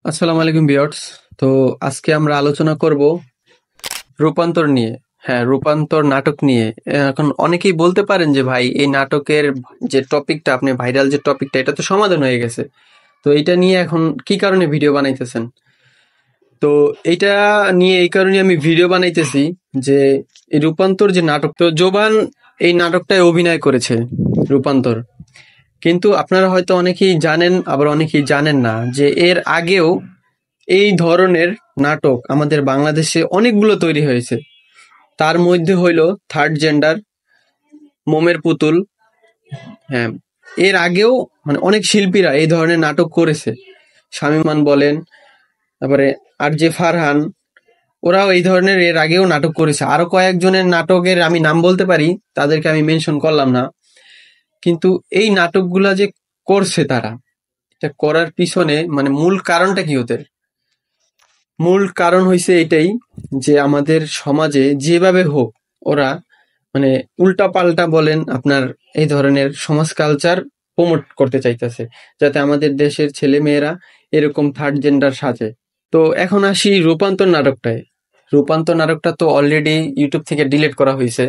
আসসালামু আলাইকুম ভিউয়ার্স। তো আজকে আমরা আলোচনা করব রূপান্তর নিয়ে। হ্যাঁ, রূপান্তর নাটক নিয়ে। এখন অনেকেই বলতে পারেন যে ভাই এই নাটকের যে টপিকটা, আপনি ভাইরাল যে টপিকটা, এটা তো সমাধান হয়ে গেছে। তো এটা নিয়ে এখন কি কারণে ভিডিও বানাইতেছেন? তো এইটা নিয়ে এই কারণে আমি ভিডিও বানাইতেছি যে এই রূপান্তর যে নাটক, তো জোবান এই নাটকটায় অভিনয় করেছে, রূপান্তর। কিন্তু আপনারা হয়তো অনেকেই জানেন, আবার অনেকেই জানেন না যে এর আগেও এই ধরনের নাটক আমাদের বাংলাদেশে অনেকগুলো তৈরি হয়েছে। তার মধ্যে হইল থার্ড জেন্ডার, মোমের পুতুল। হ্যাঁ, এর আগেও মানে অনেক শিল্পীরা এই ধরনের নাটক করেছে। শামীমান বলেন, তারপরে আর জে ফারহান, ওরাও এই ধরনের এর আগেও নাটক করেছে। আরো কয়েকজনের নাটকের আমি নাম বলতে পারি, তাদেরকে আমি মেনশন করলাম না। কিন্তু এই নাটকগুলা যে করছে তারা, এটা করার পিছনে মানে মূল কারণটা কি ওদের? মূল কারণ হইছে এটাই যে আমাদের সমাজে যেভাবে হোক ওরা মানে উল্টা পাল্টা বলেন আপনার এই ধরনের সমাজ কালচার প্রমোট করতে চাইতেছে, যাতে আমাদের দেশের ছেলে মেয়েরা এরকম থার্ড জেন্ডার সাজে। তো এখন আসি রূপান্তর নাটকটায়। রূপান্তর নাটকটা তো অলরেডি ইউটিউব থেকে ডিলিট করা হয়েছে।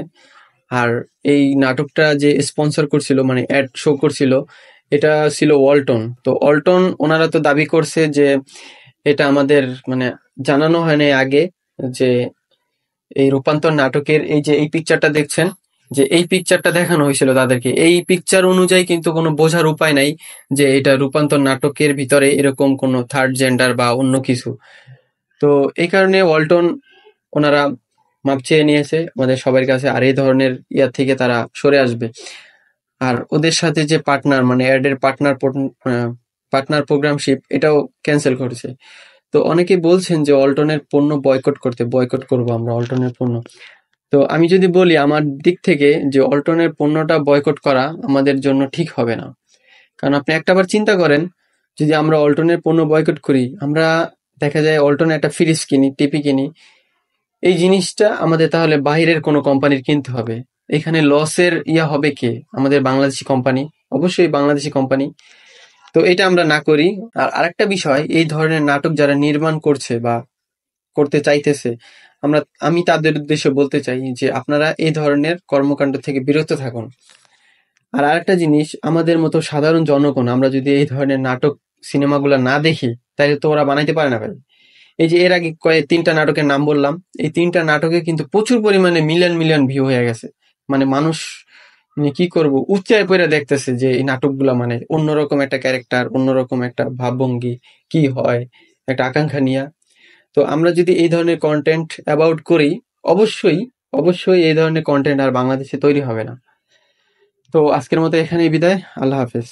আর এই নাটকটা যে স্পন্সর করছিল, মানে অ্যাড শো করছিল, এটা ছিল ওয়ালটন। তো ওয়ালটন ওনারা তো দাবি করছে যে এটা আমাদের মানে জানানো হয় নাই আগে, যে এই রূপান্তর নাটকের এই যে এই পিকচারটা দেখছেন, যে এই পিকচারটা দেখানো হয়েছিল তাদেরকে। এই পিকচার অনুযায়ী কিন্তু কোনো বোঝার উপায় নাই যে এটা রূপান্তর নাটকের ভিতরে এরকম কোনো থার্ড জেন্ডার বা অন্য কিছু। তো এই কারণে ওয়ালটন ওনারা মাপ চেয়ে নিয়েছে আমাদের সবার কাছে, আর এই ধরনের ইয়া থেকে তারা সরে আসবে। আর ওদের সাথে যে পার্টনার মানে অ্যাডের পার্টনার প্রোগ্রামশিপ, এটাও ক্যান্সেল করেছে। তো অনেকে বলছেন যে অল্টনের পণ্য বয়কট করব আমরা অল্টনের পণ্য। তো আমি যদি বলি আমার দিক থেকে যে অল্টনের পণ্যটা বয়কট করা আমাদের জন্য ঠিক হবে না। কারণ আপনি একটাবার চিন্তা করেন, যদি আমরা অল্টনের পণ্য বয়কট করি, আমরা দেখা যায় অল্টনে একটা ফ্রিজ কিনি, টিভি কিনি, এই জিনিসটা আমাদের তাহলে বাইরের কোনো কোম্পানির কিনতে হবে। এখানে লসের ইয়া হবে কে? আমাদের বাংলাদেশি কোম্পানি, অবশ্যই বাংলাদেশি কোম্পানি। তো এটা আমরা না করি। আর আরেকটা বিষয়, এই ধরনের নাটক যারা নির্মাণ করছে বা করতে চাইতেছে, আমি তাদের উদ্দেশ্যে বলতে চাই যে আপনারা এই ধরনের কর্মকাণ্ড থেকে বিরত থাকুন। আর আরেকটা জিনিস, আমাদের মতো সাধারণ জনগণ আমরা যদি এই ধরনের নাটক সিনেমাগুলো না দেখি, তাহলে তো ওরা বানাইতে পারে না ভাই। এই যে এর আগে তিনটা নাটকের নাম বললাম, এই তিনটা নাটকে কিন্তু প্রচুর পরিমাণে মিলিয়ন মিলিয়ন ভিউ হয়ে গেছে। মানে মানুষ মানে কি করব, উচ্চায় পড়ে দেখতেছে যে এই নাটকগুলা মানে অন্যরকম একটা ক্যারেক্টার, অন্যরকম একটা ভাবভঙ্গি কি হয়, একটা আকাঙ্ক্ষা নিয়ে। তো আমরা যদি এই ধরনের কন্টেন্ট অ্যাবাউট করি, অবশ্যই অবশ্যই এই ধরনের কন্টেন্ট আর বাংলাদেশে তৈরি হবে না। তো আজকের মতো এখানেই বিদায়। আল্লাহ হাফেজ।